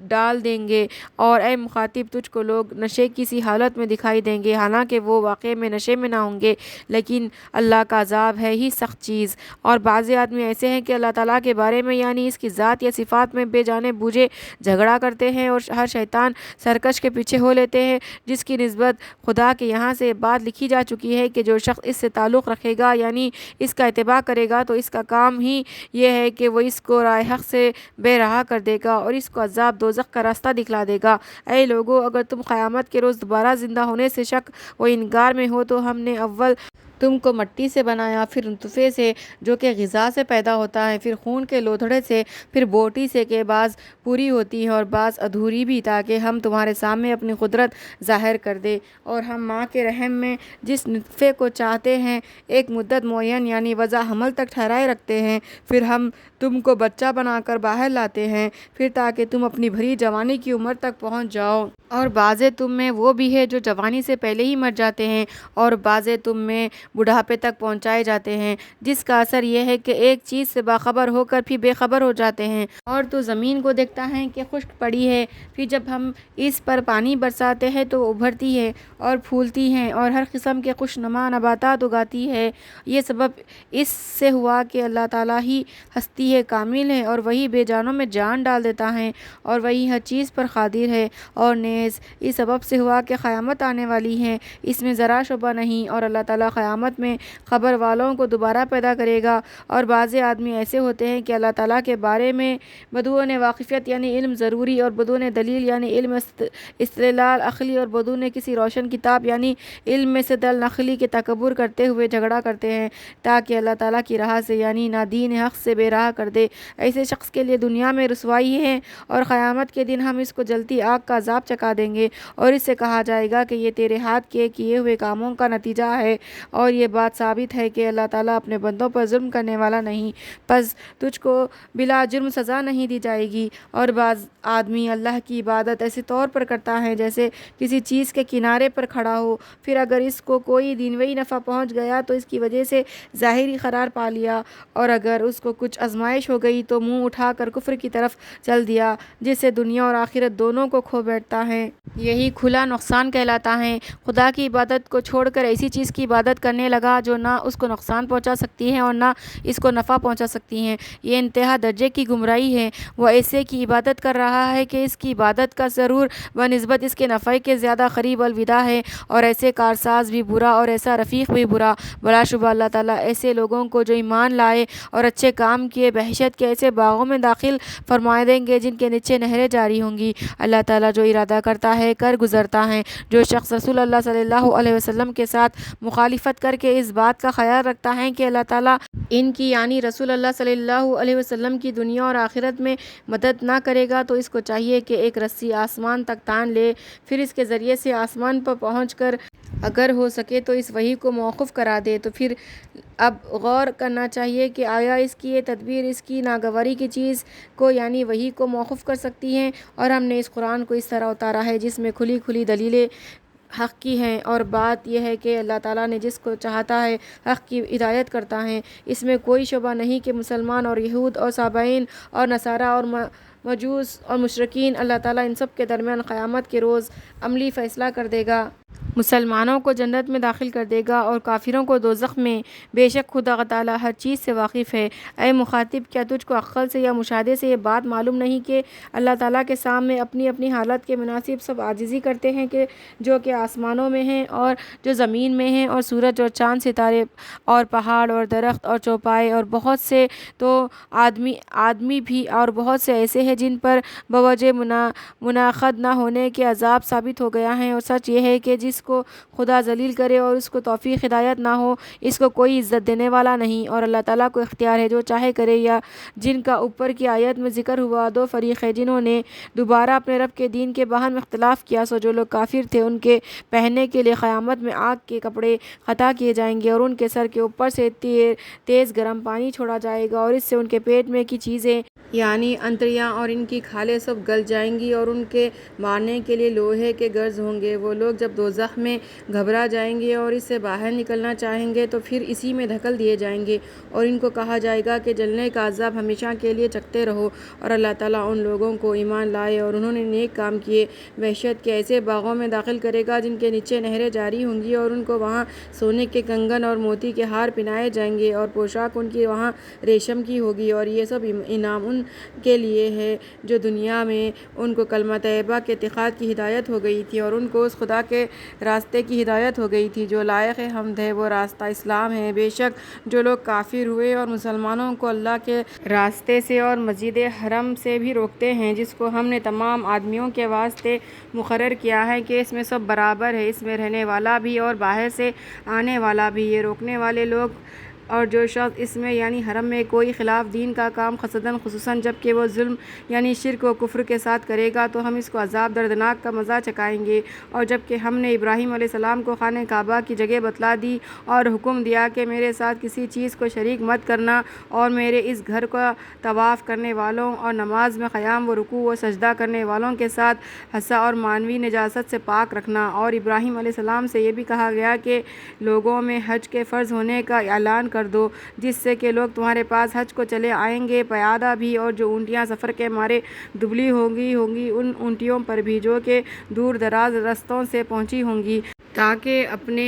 ڈال دیں گے، اور اے مخاطب تجھ کو لوگ نشے کی سی حالت میں دکھائی دیں گے، حالانکہ وہ واقع میں نشے میں نہ ہوں گے، لیکن اللہ کا عذاب ہے ہی سخت چیز۔ اور بعض آدمی ایسے ہیں کہ اللہ تعالیٰ کے بارے میں یعنی اس کی ذات یا صفات میں بے جانے بوجھے جھگڑا کرتے ہیں اور ہر شیطان سرکش کے پیچھے ہو لیتے ہیں، جس کی نسبت خدا کے یہاں سے بات لکھی جا چکی ہے کہ جو شخص اس سے تعلق رکھے گا یعنی اس کا اتباع کرے گا تو اس کا کام ہی یہ ہے کہ وہ اس کو راہ حق سے بے راہ کر دے گا اور اس کو عذاب دوزخ کا راستہ دکھلا دے گا۔ اے لوگو، اگر تم قیامت کے روز دوبارہ زندہ ہونے سے شک و انکار میں ہو تو ہم نے اول تم کو مٹی سے بنایا، پھر نطفے سے جو کہ غذا سے پیدا ہوتا ہے، پھر خون کے لوتھڑے سے، پھر بوٹی سے کہ بعض پوری ہوتی ہے اور بعض ادھوری بھی، تاکہ ہم تمہارے سامنے اپنی قدرت ظاہر کر دیں۔ اور ہم ماں کے رحم میں جس نطفے کو چاہتے ہیں ایک مدت معین یعنی وضع حمل تک ٹھہرائے رکھتے ہیں، پھر ہم تم کو بچہ بنا کر باہر لاتے ہیں، پھر تاکہ تم اپنی بھری جوانی کی عمر تک پہنچ جاؤ۔ اور بعض تم میں وہ بھی ہے جو جوانی سے پہلے ہی مر جاتے ہیں، اور بعض تم میں بڑھاپے تک پہنچائے جاتے ہیں، جس کا اثر یہ ہے کہ ایک چیز سے باخبر ہو کر بھی بے خبر ہو جاتے ہیں۔ اور تو زمین کو دیکھتا ہے کہ خشک پڑی ہے، پھر جب ہم اس پر پانی برساتے ہیں تو ابھرتی ہے اور پھولتی ہے اور ہر قسم کے خوشنما نباتات اگاتی ہے۔ یہ سبب اس سے ہوا کہ اللہ تعالیٰ ہی ہستی ہے، کامل ہے، اور وہی بے جانوں میں جان ڈال دیتا ہے، اور وہی ہر چیز پر قادر ہے۔ اور نیز اس سبب سے ہوا کہ قیامت آنے والی ہے، اس میں ذرا شبہ نہیں، اور اللہ تعالیٰ قیامت میں خبر والوں کو دوبارہ پیدا کرے گا۔ اور بعض آدمی ایسے ہوتے ہیں کہ اللہ تعالیٰ کے بارے میں بدون واقفیت یعنی علم ضروری، اور بدون دلیل یعنی علم استدلال عقلی، اور بدون کسی روشن کتاب یعنی علم استدلال نقلی کے تکبر کرتے ہوئے جھگڑا کرتے ہیں، تاکہ اللہ تعالیٰ کی راہ سے یعنی نہ دین حق سے بے راہ کر دے۔ ایسے شخص کے لیے دنیا میں رسوائی ہے، اور قیامت کے دن ہم اس کو جلتی آگ کا عذاب چکھا دیں گے، اور اس سے کہا جائے گا کہ یہ تیرے ہاتھ کے کیے ہوئے کاموں کا نتیجہ ہے، اور یہ بات ثابت ہے کہ اللہ تعالیٰ اپنے بندوں پر ظلم کرنے والا نہیں، پس تجھ کو بلا جرم سزا نہیں دی جائے گی۔ اور بعض آدمی اللہ کی عبادت ایسے طور پر کرتا ہے جیسے کسی چیز کے کنارے پر کھڑا ہو، پھر اگر اس کو کوئی دنیوی نفع پہنچ گیا تو اس کی وجہ سے ظاہری قرار پا لیا، اور اگر اس کو کچھ آزمائش ہو گئی تو منہ اٹھا کر کفر کی طرف چل دیا، جس سے دنیا اور آخرت دونوں کو کھو بیٹھتا ہے۔ یہی کھلا نقصان کہلاتا ہے۔ خدا کی عبادت کو چھوڑ کر ایسی چیز کی عبادت کرنے لگا جو نہ اس کو نقصان پہنچا سکتی ہے اور نہ اس کو نفع پہنچا سکتی ہے، یہ انتہا درجے کی گمراہی ہے۔ وہ ایسے کی عبادت کر رہا ہے کہ اس کی عبادت کا ضرور بنسبت اس کے نفع کے زیادہ قریب الوداع ہے، اور ایسے کارساز بھی برا اور ایسا رفیق بھی برا۔ بلا شبہ اللہ تعالیٰ ایسے لوگوں کو جو ایمان لائے اور اچھے کام کیے بہشت کے ایسے باغوں میں داخل فرما دیں گے جن کے نیچے نہریں جاری ہوں گی۔ اللہ تعالیٰ جو ارادہ کرتا ہے کر گزرتا ہے۔ جو شخص رسول اللہ صلی اللہ علیہ وسلم کے ساتھ مخالفت کر کے اس بات کا خیال رکھتا ہے کہ اللہ تعالیٰ ان کی یعنی رسول اللہ صلی اللہ علیہ وسلم کی دنیا اور آخرت میں مدد نہ کرے گا، تو اس کو چاہیے کہ ایک رسی آسمان تک تان لے، پھر اس کے ذریعے سے آسمان پر پہنچ کر اگر ہو سکے تو اس وحی کو موقوف کرا دے۔ تو پھر اب غور کرنا چاہیے کہ آیا اس کی یہ تدبیر اس کی ناگواری کی چیز کو یعنی وحی کو موقوف کر سکتی ہے؟ اور ہم نے اس قرآن کو اس طرح اتارا ہے جس میں کھلی کھلی دلیلیں حق کی ہیں، اور بات یہ ہے کہ اللہ تعالیٰ نے جس کو چاہتا ہے حق کی ہدایت کرتا ہے۔ اس میں کوئی شبہ نہیں کہ مسلمان اور یہود اور صابئین اور نصارہ اور مجوس اور مشرکین، اللہ تعالیٰ ان سب کے درمیان قیامت کے روز عملی فیصلہ کر دے گا۔ مسلمانوں کو جنت میں داخل کر دے گا اور کافروں کو دوزخ میں۔ بے شک خدا تعالیٰ ہر چیز سے واقف ہے۔ اے مخاطب، کیا تجھ کو عقل سے یا مشاہدے سے یہ بات معلوم نہیں کہ اللہ تعالیٰ کے سامنے اپنی اپنی حالت کے مناسب سب عاجزی کرتے ہیں کہ جو کہ آسمانوں میں ہیں اور جو زمین میں ہیں، اور سورج اور چاند ستارے اور پہاڑ اور درخت اور چوپائے اور بہت سے تو آدمی بھی، اور بہت سے ایسے ہیں جن پر بوجہ منعقد نہ ہونے کے عذاب ثابت ہو گیا ہے۔ اور سچ یہ ہے کہ جس کو خدا ذلیل کرے اور اس کو توفیق ہدایت نہ ہو، اس کو کوئی عزت دینے والا نہیں، اور اللہ تعالیٰ کو اختیار ہے جو چاہے کرے۔ یا جن کا اوپر کی آیت میں ذکر ہوا دو فریق ہے جنہوں نے دوبارہ اپنے رب کے دین کے باہم اختلاف کیا، سو جو لوگ کافر تھے ان کے پہننے کے لیے قیامت میں آگ کے کپڑے عطا کیے جائیں گے، اور ان کے سر کے اوپر سے تیز گرم پانی چھوڑا جائے گا، اور اس سے ان کے پیٹ میں کی چیزیں یعنی انتڑیاں اور ان کی کھالیں سب گل جائیں گی اور ان کے مارنے کے لیے لوہے کے گرز ہوں گے۔ وہ لوگ جب دوزخ میں گھبرا جائیں گے اور اس سے باہر نکلنا چاہیں گے تو پھر اسی میں دھکیل دیے جائیں گے اور ان کو کہا جائے گا کہ جلنے کا عذاب ہمیشہ کے لیے چکھتے رہو۔ اور اللہ تعالیٰ ان لوگوں کو ایمان لائے اور انہوں نے نیک کام کیے وحشت کے ایسے باغوں میں داخل کرے گا جن کے نیچے نہریں جاری ہوں گی اور ان کو وہاں سونے کے کنگن اور موتی کے ہار پہنائے جائیں گے اور پوشاک ان کی وہاں ریشم کی ہوگی۔ اور یہ سب انعام ان کے لیے ہے جو دنیا میں ان کو کلمہ طیبہ کے اعتقاد کی ہدایت ہو گئی تھی اور ان کو اس خدا کے راستے کی ہدایت ہو گئی تھی جو لائق حمد ہے، وہ راستہ اسلام ہے۔ بے شک جو لوگ کافر ہوئے اور مسلمانوں کو اللہ کے راستے سے اور مسجد حرم سے بھی روکتے ہیں جس کو ہم نے تمام آدمیوں کے واسطے مقرر کیا ہے کہ اس میں سب برابر ہے، اس میں رہنے والا بھی اور باہر سے آنے والا بھی، یہ روکنے والے لوگ اور جو شخص اس میں یعنی حرم میں کوئی خلاف دین کا کام قصداً خصوصاً جبکہ وہ ظلم یعنی شرک و کفر کے ساتھ کرے گا تو ہم اس کو عذاب دردناک کا مزہ چکھائیں گے۔ اور جبکہ ہم نے ابراہیم علیہ السلام کو خانہ کعبہ کی جگہ بتلا دی اور حکم دیا کہ میرے ساتھ کسی چیز کو شریک مت کرنا اور میرے اس گھر کا طواف کرنے والوں اور نماز میں قیام و رکوع و سجدہ کرنے والوں کے ساتھ حصہ اور معنوی نجاست سے پاک رکھنا۔ اور ابراہیم علیہ السلام سے یہ بھی کہا گیا کہ لوگوں میں حج کے فرض ہونے کا اعلان کر دو جس سے کہ لوگ تمہارے پاس حج کو چلے آئیں گے پیادہ بھی، اور جو اونٹیاں سفر کے مارے دبلی ہوگی ان اونٹیوں پر بھی جو کہ دور دراز رستوں سے پہنچی ہوں گی تاکہ اپنے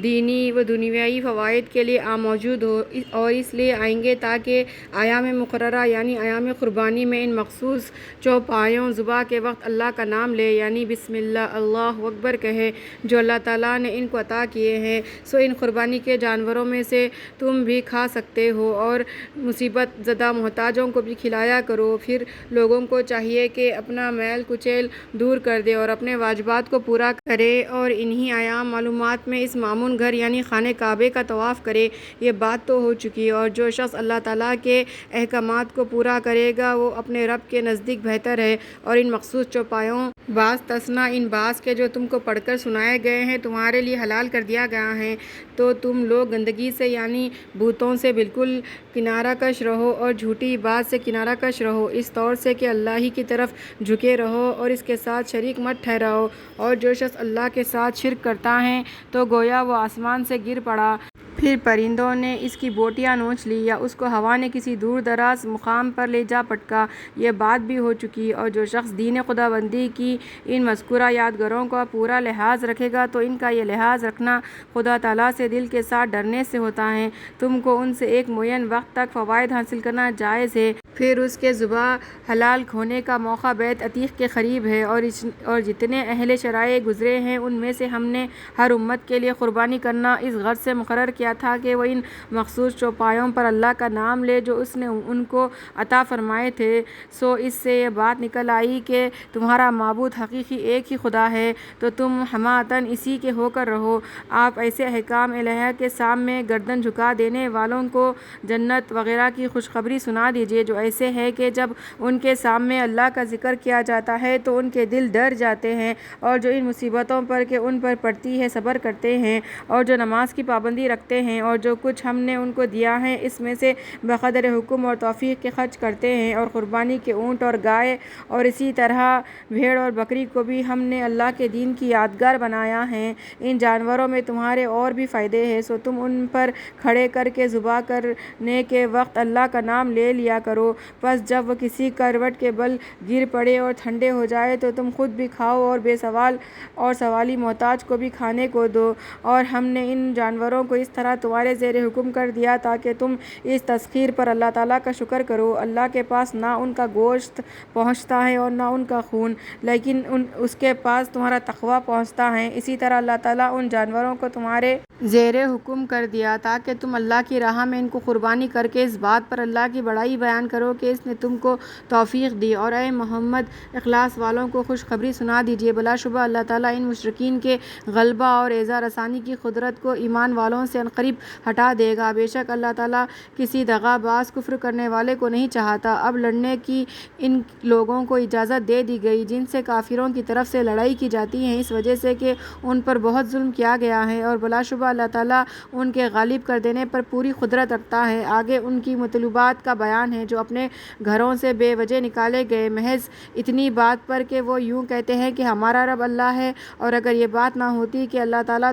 دینی و دنیاوی فوائد کے لیے موجود ہو، اور اس لیے آئیں گے تاکہ ایام مقررہ یعنی ایام قربانی میں ان مخصوص چوپایوں ذبح کے وقت اللہ کا نام لے یعنی بسم اللہ اللہ اکبر کہے جو اللہ تعالیٰ نے ان کو عطا کیے ہیں۔ سو ان قربانی کے جانوروں میں سے تم بھی کھا سکتے ہو اور مصیبت زدہ محتاجوں کو بھی کھلایا کرو۔ پھر لوگوں کو چاہیے کہ اپنا میل کچیل دور کر دے اور اپنے واجبات کو پورا کرے اور انہی ایام معلومات میں اس مامون گھر یعنی خانہ کعبے کا طواف کرے۔ یہ بات تو ہو چکی، اور جو شخص اللہ تعالیٰ کے احکامات کو پورا کرے گا وہ اپنے رب کے نزدیک بہتر ہے۔ اور ان مخصوص چوپایوں بعض تسنا ان بعض کے جو تم کو پڑھ کر سنائے گئے ہیں تمہارے لیے حلال کر دیا گیا ہے، تو تم لوگ گندگی سے یعنی بتوں سے بالکل کنارہ کش رہو اور جھوٹی بات سے کنارہ کش رہو، اس طور سے کہ اللہ ہی کی طرف جھکے رہو اور اس کے ساتھ شریک مت ٹھہراؤ۔ اور جو شخص اللہ کے ساتھ شرک کرتا ہے تو گویا وہ آسمان سے گر پڑا، پھر پرندوں نے اس کی بوٹیاں نوچ لی یا اس کو ہوا نے کسی دور دراز مقام پر لے جا پٹکا، یہ بات بھی ہو چکی۔ اور جو شخص دین خداوندی کی ان مذکورہ یادگاروں کا پورا لحاظ رکھے گا تو ان کا یہ لحاظ رکھنا خدا تعالیٰ سے دل کے ساتھ ڈرنے سے ہوتا ہے۔ تم کو ان سے ایک معین وقت تک فوائد حاصل کرنا جائز ہے، پھر اس کے ذبح حلال ہونے کا موقع بیت عتیق کے قریب ہے۔ اور جتنے اہل شرائع گزرے ہیں ان میں سے ہم نے ہر امت کے لیے قربانی کرنا اس غرض سے مقرر کیا تھا کہ وہ ان مخصوص چوپایوں پر اللہ کا نام لے جو اس نے ان کو عطا فرمائے تھے۔ سو اس سے یہ بات نکل آئی کہ تمہارا معبود حقیقی ایک ہی خدا ہے، تو تم حماقتاً اسی کے ہو کر رہو۔ آپ ایسے احکام الہیہ کے سامنے گردن جھکا دینے والوں کو جنت وغیرہ کی خوشخبری سنا دیجیے جو ایسے ہے کہ جب ان کے سامنے اللہ کا ذکر کیا جاتا ہے تو ان کے دل ڈر جاتے ہیں، اور جو ان مصیبتوں پر کہ ان پر پڑتی ہے صبر کرتے ہیں، اور جو نماز کی پابندی رکھتے ہیں، اور جو کچھ ہم نے ان کو دیا ہے اس میں سے بقدر حکم اور توفیق کے خرچ کرتے ہیں۔ اور قربانی کے اونٹ اور گائے اور اسی طرح بھیڑ اور بکری کو بھی ہم نے اللہ کے دین کی یادگار بنایا ہے۔ ان جانوروں میں تمہارے اور بھی فائدے ہیں، سو تم ان پر کھڑے کر کے ذبح کرنے کے وقت اللہ کا نام لے لیا کرو۔ پس جب وہ کسی کروٹ کے بل گر پڑے اور ٹھنڈے ہو جائے تو تم خود بھی کھاؤ اور بے سوال اور سوالی محتاج کو بھی کھانے کو دو۔ اور ہم نے ان جانوروں کو اس طرح تمہارے زیر حکم کر دیا تاکہ تم اس تسخیر پر اللہ تعالیٰ کا شکر کرو۔ اللہ کے پاس نہ ان کا گوشت پہنچتا ہے اور نہ ان کا خون، لیکن اس کے پاس تمہارا تقویٰ پہنچتا ہے۔ اسی طرح اللہ تعالیٰ ان جانوروں کو تمہارے زیر حکم کر دیا تاکہ تم اللہ کی راہ میں ان کو قربانی کر کے اس بات پر اللہ کی بڑائی بیان کرو کہ اس نے تم کو توفیق دی۔ اور اے محمد اخلاص والوں کو خوشخبری سنا دیجیے، بلا شبہ اللہ تعالیٰ ان مشرکین کے غلبہ اور ایذا رسانی کی قدرت کو ایمان والوں سے عنقریب ہٹا دے گا۔ بے شک اللہ تعالیٰ کسی دغا باز کفر کرنے والے کو نہیں چاہتا۔ اب لڑنے کی ان لوگوں کو اجازت دے دی گئی جن سے کافروں کی طرف سے لڑائی کی جاتی ہے، اس وجہ سے کہ ان پر بہت ظلم کیا گیا ہے، اور بلا شبہ شبہ اللہ تعالیٰ ان کے غالب کر دینے پر پوری قدرت رکھتا ہے۔ آگے ان کی مطلوبات کا بیان ہے جو اپنے گھروں سے بے وجہ نکالے گئے محض اتنی بات پر کہ وہ یوں کہتے ہیں کہ ہمارا رب اللہ ہے، اور اگر یہ بات نہ ہوتی کہ اللہ تعالیٰ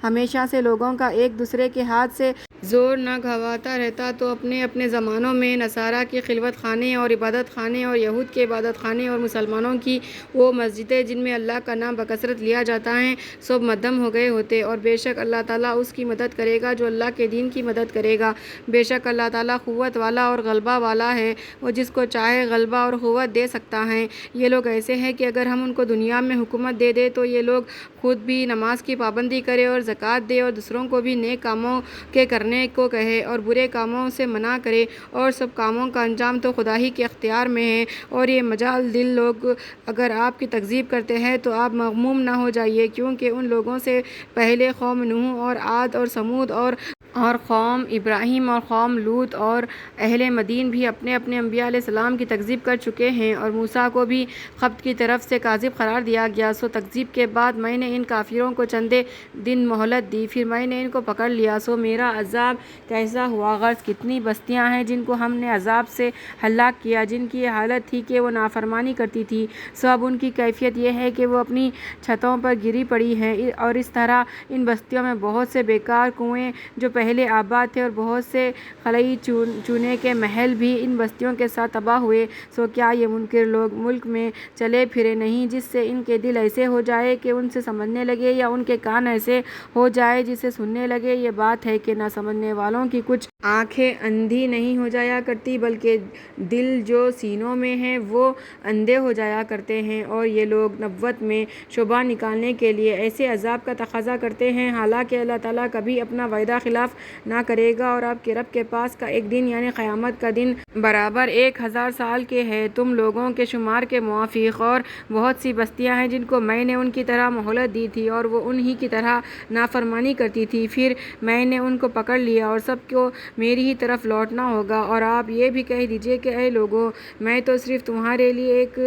ہمیشہ سے لوگوں کا ایک دوسرے کے ہاتھ سے زور نہ گھواتا رہتا تو اپنے اپنے زمانوں میں نصارہ کی خلوت خانے اور عبادت خانے اور یہود کے عبادت خانے اور مسلمانوں کی وہ مسجدیں جن میں اللہ کا نام بکثرت لیا جاتا ہے سب مدھم ہو گئے ہوتے، اور بے شک اللہ تعالیٰ اس کی مدد کرے گا جو اللہ کے دین کی مدد کرے گا۔ بے شک اللہ تعالیٰ قوت والا اور غلبہ والا ہے، وہ جس کو چاہے غلبہ اور قوت دے سکتا ہے۔ یہ لوگ ایسے ہیں کہ اگر ہم ان کو دنیا میں حکومت دے دیں تو یہ لوگ خود بھی نماز کی پابندی کرے اور زکوٰۃ دے اور دوسروں کو بھی نیک کاموں کے کرنے کو کہے اور برے کاموں سے منع کرے، اور سب کاموں کا انجام تو خدا ہی کے اختیار میں ہے۔ اور یہ مجال دل لوگ اگر آپ کی تکذیب کرتے ہیں تو آپ مغموم نہ ہو جائیے، کیونکہ ان لوگوں سے پہلے قوم نوح اور عاد اور ثمود اور قوم ابراہیم اور قوم لوط اور اہل مدین بھی اپنے اپنے انبیاء علیہ السلام کی تکذیب کر چکے ہیں، اور موسیٰ کو بھی قبط کی طرف سے کاذب قرار دیا گیا۔ سو تکذیب کے بعد میں نے ان کافروں کو چندے دن مہلت دی، پھر میں نے ان کو پکڑ لیا۔ سو میرا عذاب کیسا ہوا، غرض کتنی بستیاں ہیں جن کو ہم نے عذاب سے ہلاک کیا، جن کی یہ حالت تھی کہ وہ نافرمانی کرتی تھی۔ سو اب ان کی کیفیت یہ ہے کہ وہ اپنی چھتوں پر گری پڑی ہیں، اور اس طرح ان بستیوں میں بہت سے بیکار کنویں جو پہلے آباد تھے اور بہت سے خلئی چونے کے محل بھی ان بستیوں کے ساتھ تباہ ہوئے۔ سو کیا یہ منکر لوگ ملک میں چلے پھرے نہیں جس سے ان کے دل ایسے ہو جائے کہ ان سے سمجھنے لگے، یا ان کے کان ایسے ہو جائے جسے سننے لگے؟ یہ بات ہے کہ نہ سمجھنے والوں کی کچھ آنکھیں اندھی نہیں ہو جایا کرتی بلکہ دل جو سینوں میں ہیں وہ اندھے ہو جایا کرتے ہیں، اور یہ لوگ نبوت میں شبہ نکالنے کے لیے ایسے عذاب کا تقاضا کرتے ہیں، حالانکہ اللہ تعالیٰ کبھی اپنا وعدہ خلاف نہ کرے گا، اور آپ کے رب کے پاس کا ایک دن یعنی قیامت کا دن برابر 1000 سال کے ہے تم لوگوں کے شمار کے موافق۔ اور بہت سی بستیاں ہیں جن کو میں نے ان کی طرح مہلت دی تھی اور وہ انہی کی طرح نافرمانی کرتی تھی، پھر میں نے ان کو پکڑ لیا، اور سب کو میری ہی طرف لوٹنا ہوگا۔ اور آپ یہ بھی کہہ دیجئے کہ اے لوگوں، میں تو صرف تمہارے لیے ایک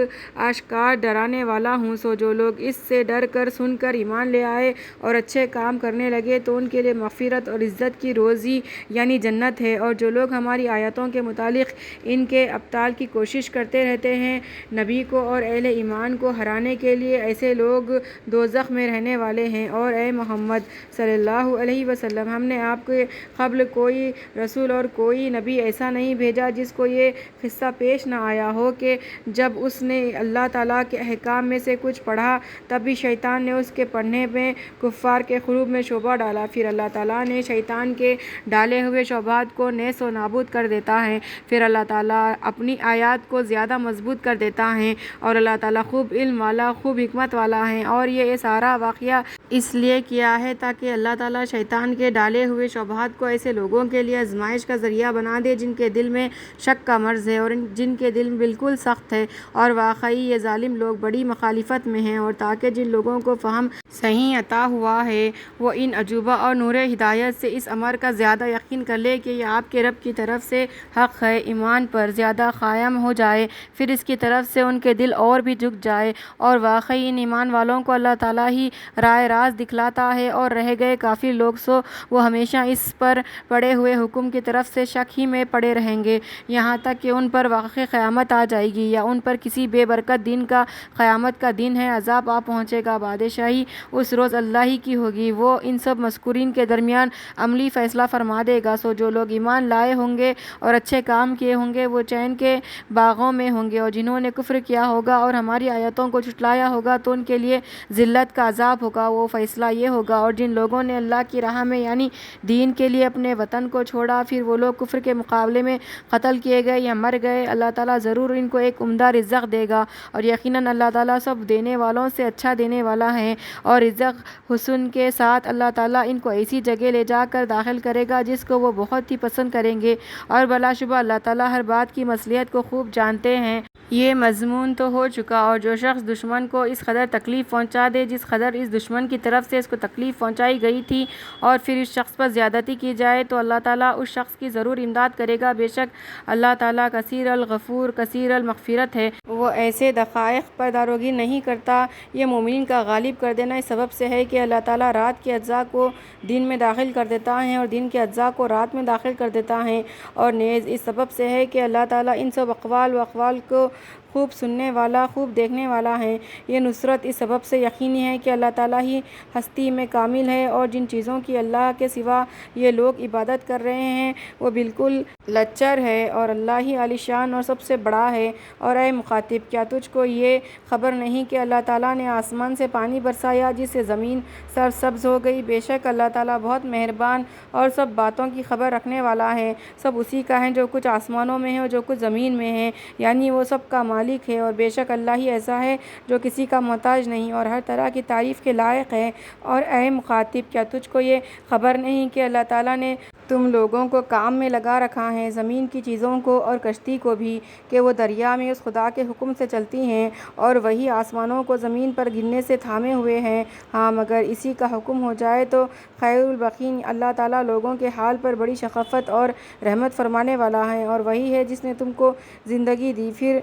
آشکار ڈرانے والا ہوں۔ سو جو لوگ اس سے ڈر کر سن کر ایمان لے آئے اور اچھے کام کرنے لگے تو ان کے لیے مغفرت اور عزت کی روزی یعنی جنت ہے، اور جو لوگ ہماری آیتوں کے متعلق ان کے ابطال کی کوشش کرتے رہتے ہیں نبی کو اور اہل ایمان کو ہرانے کے لیے، ایسے لوگ دوزخ میں رہنے والے ہیں۔ اور اے محمد صلی اللہ علیہ وسلم، ہم نے آپ کے قبل کوئی رسول اور کوئی نبی ایسا نہیں بھیجا جس کو یہ قصہ پیش نہ آیا ہو کہ جب اس نے اللہ تعالیٰ کے احکام میں سے کچھ پڑھا تب بھی شیطان نے اس کے پڑھنے میں کفار کے قلوب میں شبہ ڈالا، پھر اللہ تعالیٰ نے شیطان کے ڈالے ہوئے شبہات کو نیست و نابود کر دیتا ہے، پھر اللہ تعالیٰ اپنی آیات کو زیادہ مضبوط کر دیتا ہے، اور اللہ تعالیٰ خوب علم والا خوب حکمت والا ہے۔ اور یہ سارا واقعہ اس لیے کیا ہے تاکہ اللہ تعالیٰ شیطان کے ڈالے ہوئے شبہات کو ایسے لوگوں کے لیے آزمائش کا ذریعہ بنا دے جن کے دل میں شک کا مرض ہے اور جن کے دل بالکل سخت ہے، اور واقعی یہ ظالم لوگ بڑی مخالفت میں ہیں، اور تاکہ جن لوگوں کو فہم صحیح عطا ہوا ہے وہ ان عجوبہ اور نور ہدایت سے اس امر کا زیادہ یقین کر لے کہ یہ آپ کے رب کی طرف سے حق ہے، ایمان پر زیادہ قائم ہو جائے، پھر اس کی طرف سے ان کے دل اور بھی جھک جائے، اور واقعی ان ایمان والوں کو اللہ تعالیٰ ہی راہ راست دکھلاتا ہے، اور رہ گئے کافر لوگ سو وہ ہمیشہ اس پر پڑے ہوئے حکم کی طرف سے شک ہی میں پڑے رہیں گے، یہاں تک کہ ان پر واقعی قیامت آ جائے گی، یا ان پر کسی بے برکت دن کا قیامت کا دن ہے عذاب آ پہنچے گا۔ بادشاہی اس روز اللہ ہی کی ہوگی، وہ ان سب مذکورین کے درمیان عملی فیصلہ فرما دے گا۔ سو جو لوگ ایمان لائے ہوں گے اور اچھے کام کیے ہوں گے وہ چین کے باغوں میں ہوں گے، اور جنہوں نے کفر کیا ہوگا اور ہماری آیتوں کو جھٹلایا ہوگا تو ان کے لیے ذلت کا عذاب ہوگا۔ وہ فیصلہ یہ ہوگا، اور جن لوگوں نے اللہ کی راہ میں یعنی دین کے لیے اپنے وطن کو چھوڑا پھر وہ لوگ کفر کے مقابلے میں قتل کیے گئے یا مر گئے، اللہ تعالیٰ ضرور ان کو ایک عمدہ رزق دے گا، اور یقیناً اللہ تعالیٰ سب دینے والوں سے اچھا دینے والا ہے۔ اور رزق حسن کے ساتھ اللہ تعالیٰ ان کو ایسی جگہ لے جا کر داخل کرے گا جس کو وہ بہت ہی پسند کریں گے، اور بلا شبہ اللہ تعالیٰ ہر بات کی مصلحت کو خوب جانتے ہیں۔ یہ مضمون تو ہو چکا، اور جو شخص دشمن کو اس قدر تکلیف پہنچا دے جس قدر اس دشمن کی کی طرف سے اس کو تکلیف پہنچائی گئی تھی اور پھر اس شخص پر زیادتی کی جائے تو اللہ تعالیٰ اس شخص کی ضرور امداد کرے گا۔ بے شک اللہ تعالیٰ کثیر الغفور کثیر المغفرت ہے، وہ ایسے دقائق پر داروغی نہیں کرتا۔ یہ مومنین کا غالب کر دینا اس سبب سے ہے کہ اللہ تعالیٰ رات کے اجزاء کو دن میں داخل کر دیتا ہے اور دن کے اجزاء کو رات میں داخل کر دیتا ہے، اور نیز اس سبب سے ہے کہ اللہ تعالیٰ ان سب اقوال و اقوال کو خوب سننے والا خوب دیکھنے والا ہے۔ یہ نصرت اس سبب سے یقینی ہے کہ اللہ تعالیٰ ہی ہستی میں کامل ہے، اور جن چیزوں کی اللہ کے سوا یہ لوگ عبادت کر رہے ہیں وہ بالکل لچر ہے، اور اللہ ہی عالی شان اور سب سے بڑا ہے۔ اور اے مخاطب، کیا تجھ کو یہ خبر نہیں کہ اللہ تعالیٰ نے آسمان سے پانی برسایا جس سے زمین سرسبز ہو گئی؟ بے شک اللہ تعالیٰ بہت مہربان اور سب باتوں کی خبر رکھنے والا ہے۔ سب اسی کا ہے جو کچھ آسمانوں میں ہے اور جو کچھ زمین میں ہے، یعنی وہ سب کا مالک ہے، اور بے شک اللہ ہی ایسا ہے جو کسی کا محتاج نہیں اور ہر طرح کی تعریف کے لائق ہے۔ اور اے مخاطب، کیا تجھ کو یہ خبر نہیں کہ اللہ تعالیٰ نے تم لوگوں کو کام میں لگا رکھا ہے، زمین کی چیزوں کو اور کشتی کو بھی، کہ وہ دریا میں اس خدا کے حکم سے چلتی ہیں، اور وہی آسمانوں کو زمین پر گرنے سے تھامے ہوئے ہیں۔ ہاں مگر اسی کا حکم ہو جائے تو خیر الباقین اللہ تعالیٰ لوگوں کے حال پر بڑی شفقت اور رحمت فرمانے والا ہے۔ اور وہی ہے جس نے تم کو زندگی دی، پھر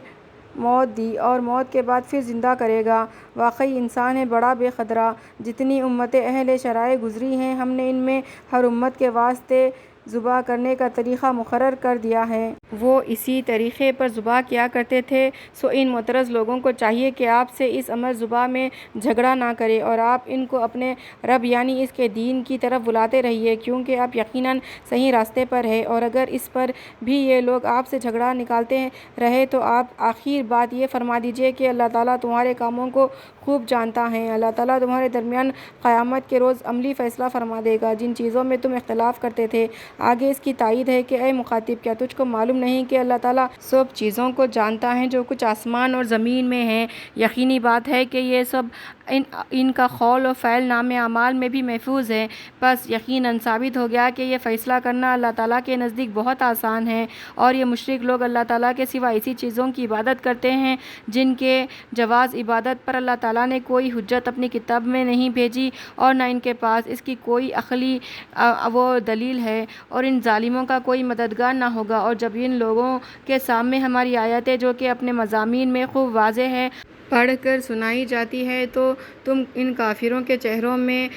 موت دی، اور موت کے بعد پھر زندہ کرے گا۔ واقعی انسان ہے بڑا بے قدرہ۔ جتنی امتیں اہل شرائع گزری ہیں، ہم نے ان میں ہر امت کے واسطے ذبح کرنے کا طریقہ مقرر کر دیا ہے۔ وہ اسی طریقے پر ذبح کیا کرتے تھے، سو ان معترض لوگوں کو چاہیے کہ آپ سے اس امر ذبح میں جھگڑا نہ کرے، اور آپ ان کو اپنے رب یعنی اس کے دین کی طرف بلاتے رہیے، کیونکہ آپ یقیناً صحیح راستے پر ہے۔ اور اگر اس پر بھی یہ لوگ آپ سے جھگڑا نکالتے رہے تو آپ آخر بات یہ فرما دیجیے کہ اللہ تعالیٰ تمہارے کاموں کو خوب جانتا ہے، اللہ تعالیٰ تمہارے درمیان قیامت کے روز عملی فیصلہ فرما دے گا جن چیزوں میں تم اختلاف کرتے تھے۔ آگے اس کی تائید ہے کہ اے مخاطب، کیا تجھ کو معلوم نہیں کہ اللہ تعالیٰ سب چیزوں کو جانتا ہے جو کچھ آسمان اور زمین میں ہے؟ یقینی بات ہے کہ یہ سب ان کا قول و فعل نام اعمال میں بھی محفوظ ہے۔ بس یقیناً ثابت ہو گیا کہ یہ فیصلہ کرنا اللہ تعالیٰ کے نزدیک بہت آسان ہے، اور یہ مشرک لوگ اللہ تعالیٰ کے سوا ایسی چیزوں کی عبادت کرتے ہیں جن کے جواز عبادت پر اللہ تعالیٰ نے کوئی حجت اپنی کتاب میں نہیں بھیجی، اور نہ ان کے پاس اس کی کوئی عقلی وہ دلیل ہے، اور ان ظالموں کا کوئی مددگار نہ ہوگا۔ اور جب ان لوگوں کے سامنے ہماری آیتیں جو کہ اپنے مضامین میں خوب واضح ہے پڑھ کر سنائی جاتی ہے تو تم ان کافروں کے چہروں میں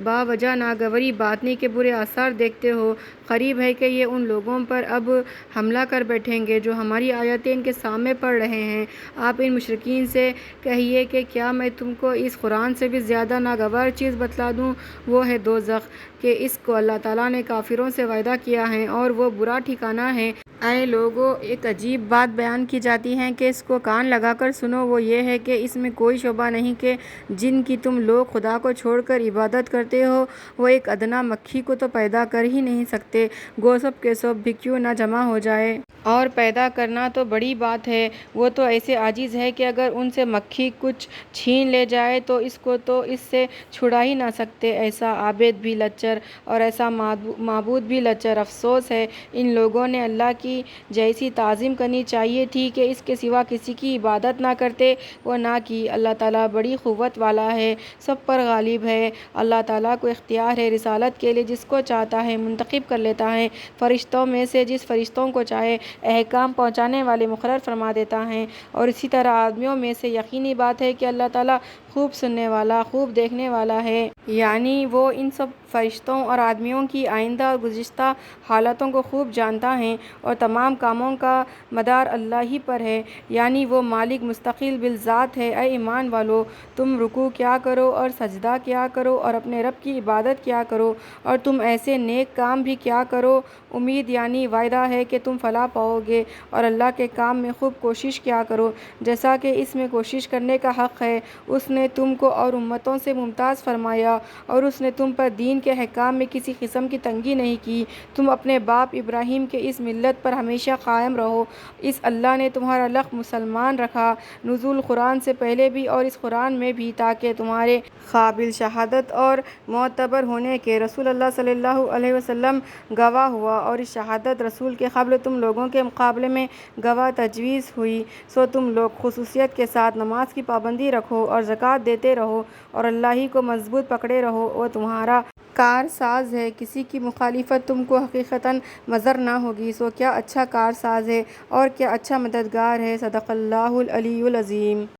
باوجہ ناگواری باطنی کے برے آثار دیکھتے ہو۔ قریب ہے کہ یہ ان لوگوں پر اب حملہ کر بیٹھیں گے جو ہماری آیتیں ان کے سامنے پڑھ رہے ہیں۔ آپ ان مشرکین سے کہیے کہ کیا میں تم کو اس قرآن سے بھی زیادہ ناگوار چیز بتلا دوں؟ وہ ہے دوزخ، کہ اس کو اللہ تعالیٰ نے کافروں سے وعدہ کیا ہے اور وہ برا ٹھکانہ ہے۔ اے لوگو، ایک عجیب بات بیان کی جاتی ہے کہ اس کو کان لگا کر سنو، وہ یہ ہے کہ اس میں کوئی شبہ نہیں کہ جن کی تم لوگ خدا کو چھوڑ کر عبادت کرتے ہو وہ ایک ادنا مکھی کو تو پیدا کر ہی نہیں سکتے، گو سب کے سب بھی کیوں نہ جمع ہو جائے۔ اور پیدا کرنا تو بڑی بات ہے، وہ تو ایسے عاجز ہے کہ اگر ان سے مکھی کچھ چھین لے جائے تو اس کو تو اس سے چھڑا ہی نہ سکتے۔ ایسا عابد بھی لچر اور ایسا معبود بھی لچر۔ افسوس ہے ان لوگوں نے اللہ کی جیسی تعظیم کرنی چاہیے تھی کہ اس کے سوا کسی کی عبادت نہ کرتے، وہ نہ کی۔ اللہ تعالیٰ بڑی قوت والا ہے، سب پر غالب ہے۔ اللہ تعالیٰ کو اختیار ہے رسالت کے لیے جس کو چاہتا ہے منتخب کر لیتا ہے، فرشتوں میں سے جس فرشتوں کو چاہے احکام پہنچانے والے مقرر فرما دیتا ہے، اور اسی طرح آدمیوں میں سے یقینی بات ہے کہ اللہ تعالیٰ خوب سننے والا خوب دیکھنے والا ہے، یعنی وہ ان سب فرشتوں اور آدمیوں کی آئندہ اور گزشتہ حالتوں کو خوب جانتا ہے، اور تمام کاموں کا مدار اللہ ہی پر ہے، یعنی وہ مالک مستقل بالذات ہے۔ اے ایمان والو، تم رکوع کیا کرو اور سجدہ کیا کرو اور اپنے رب کی عبادت کیا کرو، اور تم ایسے نیک کام بھی کیا کرو، امید یعنی وعدہ ہے کہ تم فلاح پاؤ گے، اور اللہ کے کام میں خوب کوشش کیا کرو جیسا کہ اس میں کوشش کرنے کا حق ہے۔ اس نے تم کو اور امتوں سے ممتاز فرمایا، اور اس نے تم پر دین کے احکام میں کسی قسم کی تنگی نہیں کی۔ تم اپنے باپ ابراہیم کے اس ملت پر ہمیشہ قائم رہو۔ اس اللہ نے تمہارا لخت مسلمان رکھا نزول قرآن سے پہلے بھی اور اس قرآن میں بھی، تاکہ تمہارے قابل شہادت اور معتبر ہونے کے رسول اللہ صلی اللہ علیہ وسلم گواہ ہوا، اور اس شہادت رسول کے قبل تم لوگوں کے مقابلے میں گواہ تجویز ہوئی۔ سو تم لوگ خصوصیت کے ساتھ نماز کی پابندی رکھو اور زکوٰۃ ساتھ دیتے رہو اور اللہ ہی کو مضبوط پکڑے رہو، وہ تمہارا کار ساز ہے، کسی کی مخالفت تم کو حقیقتاً مضر نہ ہوگی، سو کیا اچھا کار ساز ہے اور کیا اچھا مددگار ہے۔ صدق اللہ العلی العظیم۔